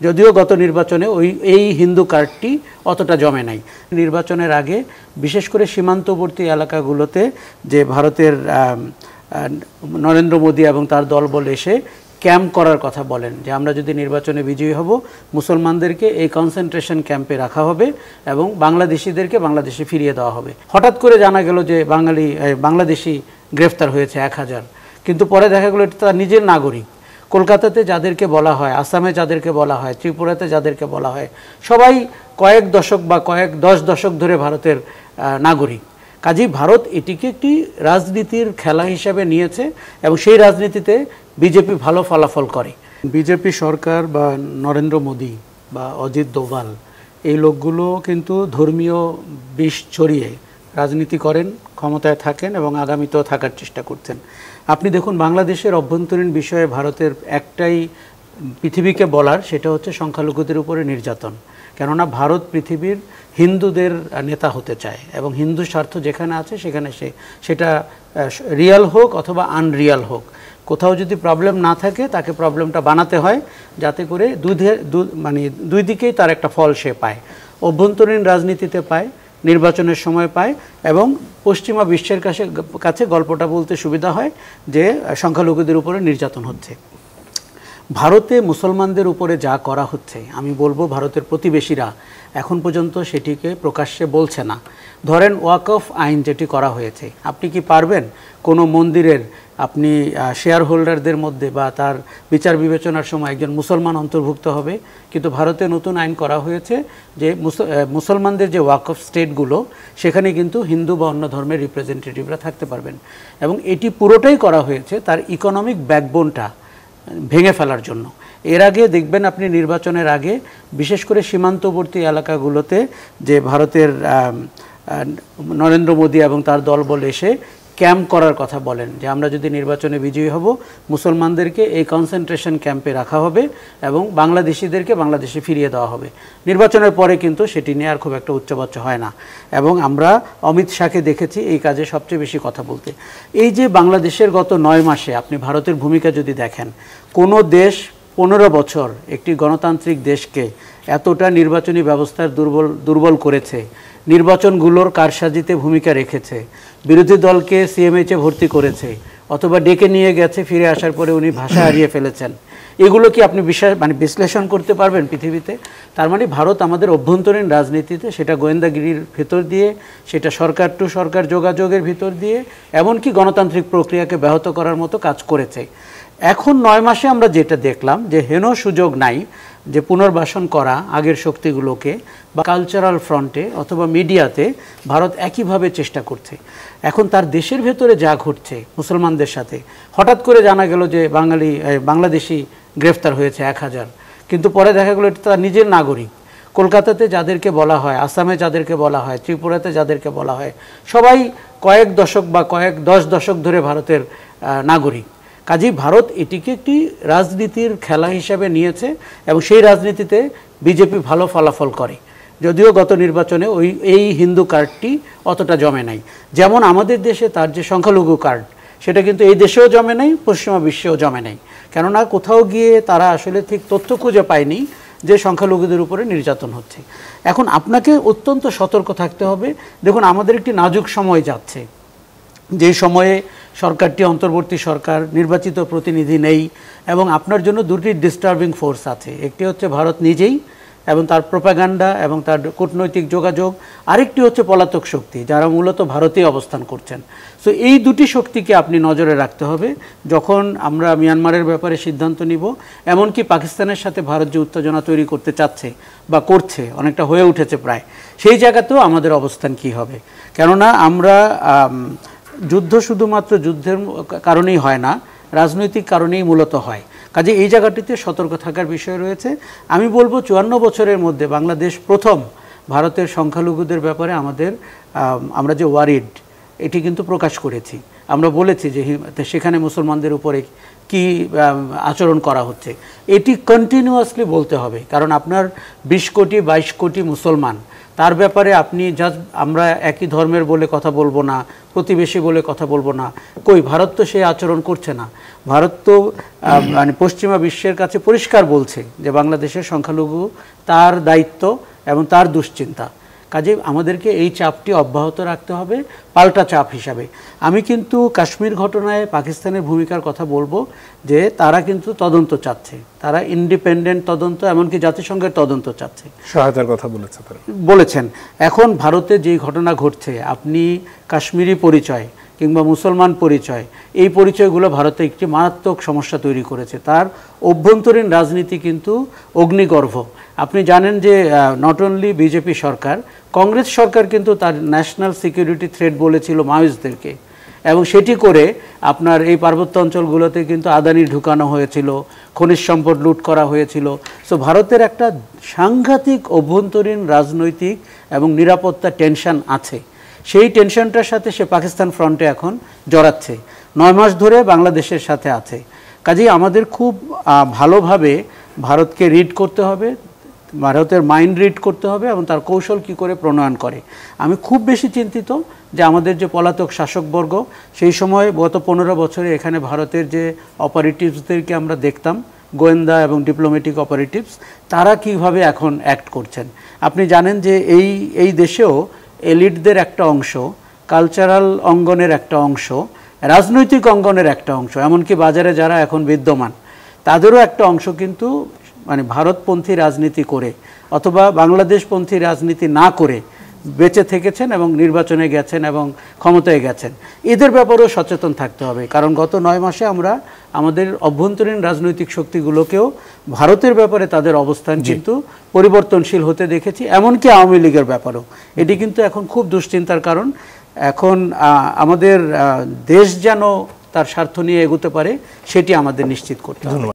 যদিও গত নির্বাচনে এই হিন্দু কার্ডটি অতটা জমে নাই। নির্বাচনের আগে বিশেষ করে সীমান্তবর্তী এলাকাগুলোতে যে ভারতের নরেন্দ্র মোদী এবং তার দলবল এসে ক্যাম্প করার কথা বলেন, যে আমরা যদি নির্বাচনে বিজয়ী হব মুসলমানদেরকে এই কনসেন্ট্রেশন ক্যাম্পে রাখা হবে এবং বাংলাদেশিদেরকে বাংলাদেশে ফিরিয়ে দেওয়া হবে। হঠাৎ করে জানা গেল যে বাংলাদেশি গ্রেফতার হয়েছে 1000, কিন্তু পরে দেখা গেল এটা তার নিজের নাগরিক। কলকাতাতে যাদেরকে বলা হয়, আসামে যাদেরকে বলা হয়, ত্রিপুরাতে যাদেরকে বলা হয়, সবাই কয়েক দশক বা কয়েক 10 দশক ধরে ভারতের নাগরিক। কাজেই ভারত এটিকে একটি রাজনীতির খেলা হিসাবে নিয়েছে এবং সেই রাজনীতিতে বিজেপি ভালো ফলাফল করে। বিজেপি সরকার বা নরেন্দ্র মোদী বা অজিত দোভাল এই লোকগুলো কিন্তু ধর্মীয় বিষ ছড়িয়ে রাজনীতি করেন, ক্ষমতায় থাকেন এবং আগামীতেও থাকার চেষ্টা করছেন। আপনি দেখুন বাংলাদেশের অভ্যন্তরীণ বিষয়ে ভারতের একটাই পৃথিবীকে বলার, সেটা হচ্ছে সংখ্যালঘুদের উপরে নির্যাতন। কেননা ভারত পৃথিবীর হিন্দুদের নেতা হতে চায় এবং হিন্দু স্বার্থ যেখানে আছে সেখানে সেটা রিয়াল হোক অথবা আনরিয়াল হোক, কোথাও যদি প্রবলেম না থাকে তাকে প্রবলেমটা বানাতে হয়, যাতে করে দুই দিকেই তার একটা ফল সে পায়। অভ্যন্তরীণ রাজনীতিতে পায়, নির্বাচনের সময় পায় এবং পশ্চিমা বিশ্বের কাছে গল্পটা বলতে সুবিধা হয় যে সংখ্যালঘুদের উপরে নির্যাতন হচ্ছে। ভারতে মুসলমানদের উপরে যা করা হচ্ছে, আমি বলবো ভারতের প্রতিবেশীরা এখন পর্যন্ত সেটিকে প্রকাশ্যে বলছে না। ধরেন ওয়াকফ আইন যেটি করা হয়েছে, আপনি কি পারবেন কোনো মন্দিরের আপনি শেয়ার হোল্ডারদের মধ্যে বা তার বিচার বিবেচনার সময় একজন মুসলমান অন্তর্ভুক্ত হবে? কিন্তু ভারতে নতুন আইন করা হয়েছে যে মুসলমানদের যে ওয়াকফ স্টেটগুলো, সেখানে কিন্তু হিন্দু বা অন্য ধর্মের রিপ্রেজেন্টেটিভরা থাকতে পারবেন এবং এটি পুরোটাই করা হয়েছে তার ইকোনমিক ব্যাকবোনটা ভেঙে ফেলার জন্য। এর আগে দেখবেন আপনি নির্বাচনের আগে বিশেষ করে সীমান্তবর্তী এলাকাগুলোতে যে ভারতের নরেন্দ্র মোদী এবং তার দলবল এসে ক্যাম্প করার কথা বলেন, যে আমরা যদি নির্বাচনে বিজয়ী হব মুসলমানদেরকে এই কনসেন্ট্রেশন ক্যাম্পে রাখা হবে এবং বাংলাদেশিদেরকে বাংলাদেশে ফিরিয়ে দেওয়া হবে। নির্বাচনের পরে কিন্তু সেটি নিয়ে আর খুব একটা উচ্চবাচ্য হয় না এবং আমরা অমিত শাহকে দেখেছি এই কাজে সবচেয়ে বেশি কথা বলতে। এই যে বাংলাদেশের গত 9 মাসে আপনি ভারতের ভূমিকা যদি দেখেন, কোনো দেশ 15 বছর একটি গণতান্ত্রিক দেশকে এতটা নির্বাচনী ব্যবস্থার দুর্বল করেছে, নির্বাচনগুলোর কারসাজিতে ভূমিকা রেখেছে, বিরোধী দলকে সিএমএইচে ভর্তি করেছে অথবা ডেকে নিয়ে গেছে, ফিরে আসার পরে উনি ভাষা হারিয়ে ফেলেছেন, এগুলো কি আপনি বিশ্লেষণ করতে পারবেন পৃথিবীতে? তার মানে ভারত আমাদের অভ্যন্তরীণ রাজনীতিতে, সেটা গোয়েন্দাগিরির ভেতর দিয়ে, সেটা সরকার টু সরকার যোগাযোগের ভিতর দিয়ে, এমনকি গণতান্ত্রিক প্রক্রিয়াকে ব্যাহত করার মতো কাজ করেছে। এখন 9 মাসে আমরা যেটা দেখলাম যে হেন সুযোগ নাই যে পুনর্বাসন করা আগের শক্তিগুলোকে, বা কালচারাল ফ্রন্টে অথবা মিডিয়াতে ভারত একইভাবে চেষ্টা করছে। এখন তার দেশের ভেতরে যা ঘটছে মুসলমানদের সাথে, হঠাৎ করে জানা গেল যে বাংলাদেশি গ্রেফতার হয়েছে 1000, কিন্তু পরে দেখা গেল এটা তার নিজের নাগরিক। কলকাতাতে যাদেরকে বলা হয়, আসামে যাদেরকে বলা হয়, ত্রিপুরাতে যাদেরকে বলা হয়, সবাই কয়েক দশক বা কয়েক 10 দশক ধরে ভারতের নাগরিক। কাজেই ভারত এটিকে একটি রাজনীতির খেলা হিসাবে নিয়েছে এবং সেই রাজনীতিতে বিজেপি ভালো ফলাফল করে। যদিও গত নির্বাচনে এই হিন্দু কার্ডটি অতটা জমে নাই। যেমন আমাদের দেশে তার যে সংখ্যালঘু কার্ড, সেটা কিন্তু এই দেশেও জমে নাই, পশ্চিমা বিশ্বেও জমে নাই। কেননা কোথাও গিয়ে তারা আসলে ঠিক তথ্য খুঁজে পায়নি যে সংখ্যালঘুদের উপরে নির্যাতন হচ্ছে। এখন আপনাকে অত্যন্ত সতর্ক থাকতে হবে। দেখুন আমাদের একটি নাজুক সময় যাচ্ছে, যেই সময়ে সরকারটি অন্তর্বর্তী সরকার, নির্বাচিত প্রতিনিধি নেই এবং আপনার জন্য দুটি ডিস্টার্বিং ফোর্স আছে। একটি হচ্ছে ভারত নিজেই এবং তার প্রোপাগান্ডা এবং তার কূটনৈতিক যোগাযোগ, আরেকটি হচ্ছে পলাতক শক্তি যারা মূলত ভারতে অবস্থান করছেন। সো এই দুটি শক্তিকে আপনি নজরে রাখতে হবে যখন আমরা মিয়ানমারের ব্যাপারে সিদ্ধান্ত নিব। এমনকি পাকিস্তানের সাথে ভারত যে উত্তেজনা তৈরি করতে চাচ্ছে বা করছে, অনেকটা হয়ে উঠেছে প্রায়, সেই জায়গাতেও আমাদের অবস্থান কি হবে। কেননা আমরা যুদ্ধ শুধুমাত্র যুদ্ধের কারণেই হয় না, রাজনৈতিক কারণেই মূলত হয়। কাজে এই জায়গাটিতে সতর্ক থাকার বিষয় রয়েছে। আমি বলবো 54 বছরের মধ্যে বাংলাদেশ প্রথম ভারতের সংখ্যালঘুদের ব্যাপারে আমরা যে ওয়ারিড, এটি কিন্তু প্রকাশ করেছি। আমরা বলেছি যে সেখানে মুসলমানদের উপরে কি আচরণ করা হচ্ছে, এটি কন্টিনিউয়াসলি বলতে হবে। কারণ আপনার 20 কোটি 22 কোটি মুসলমান, তার ব্যাপারে আপনি জাস্ট আমরা একই ধর্মের বলে কথা বলবো না, প্রতিবেশী বলে কথা বলবো না, কই ভারত তো সেই আচরণ করছে না। ভারত তো মানে পশ্চিমা বিশ্বের কাছে পরিষ্কার বলছে যে বাংলাদেশের সংখ্যালঘু তার দায়িত্ব এবং তার দুশ্চিন্তা। কাজে আমাদেরকে এই চাপটি অব্যাহত রাখতে হবে পাল্টা চাপ হিসাবে। আমি কিন্তু কাশ্মীর ঘটনায় পাকিস্তানের ভূমিকার কথা বলবো যে তারা কিন্তু তদন্ত চাচ্ছে, তারা ইন্ডিপেন্ডেন্ট তদন্ত, এমনকি জাতিসংঘের তদন্ত চাচ্ছে, সহায়তার কথা বলেছেন। এখন ভারতে যেই ঘটনা ঘটছে, আপনি কাশ্মীরি পরিচয় কিংবা মুসলমান পরিচয়, এই পরিচয়গুলো ভারতে একটি মারাত্মক সমস্যা তৈরি করেছে। তার অভ্যন্তরীণ রাজনীতি কিন্তু অগ্নিগর্ভ। আপনি জানেন যে নট অনলি বিজেপি সরকার, কংগ্রেস সরকার কিন্তু তার ন্যাশনাল সিকিউরিটি থ্রেট বলেছিল মাওয়িস্টদেরকে, এবং সেটি করে আপনার এই পার্বত্য অঞ্চলগুলোতে কিন্তু আদানি ঢুকানো হয়েছিল, খনিজ সম্পদ লুট করা হয়েছিল। সো ভারতের একটা সাংঘাতিক অভ্যন্তরীণ রাজনৈতিক এবং নিরাপত্তা টেনশন আছে। সেই টেনশনটার সাথে সে পাকিস্তান ফ্রন্টে এখন জড়াচ্ছে, 9 মাস ধরে বাংলাদেশের সাথে আছে। কাজেই আমাদের খুব ভালোভাবে ভারতকে রিড করতে হবে, ভারতের মাইন্ড রিড করতে হবে এবং তার কৌশল কি করে প্রণয়ন করে। আমি খুব বেশি চিন্তিত যে আমাদের যে পলাতক শাসকবর্গ, সেই সময় গত 15 বছরে এখানে ভারতের যে অপারেটিভসদেরকে আমরা দেখতাম, গোয়েন্দা এবং ডিপ্লোম্যাটিক অপারেটিভস, তারা কিভাবে এখন অ্যাক্ট করছেন। আপনি জানেন যে এই দেশেও এলিটদের একটা অংশ, কালচারাল অঙ্গনের একটা অংশ, রাজনৈতিক অঙ্গনের একটা অংশ, এমনকি বাজারে যারা এখন বিদ্যমান তাদেরও একটা অংশ কিন্তু মানে ভারতপন্থী রাজনীতি করে অথবা বাংলাদেশপন্থী রাজনীতি না করে বেঁচে থেকেছেন এবং নির্বাচনে গেছেন এবং ক্ষমতায় গেছেন। এদের ব্যাপারেও সচেতন থাকতে হবে, কারণ গত 9 মাসে আমরা আমাদের অভ্যন্তরীণ রাজনৈতিক শক্তিগুলোকেও ভারতের ব্যাপারে তাদের অবস্থান কিন্তু পরিবর্তনশীল হতে দেখেছি, এমনকি আওয়ামী লীগের ব্যাপারেও। এটি কিন্তু এখন খুব দুশ্চিন্তার কারণ। এখন আমাদের দেশ যেন তার স্বার্থ নিয়ে এগোতে পারে, সেটি আমাদের নিশ্চিত করতে হবে।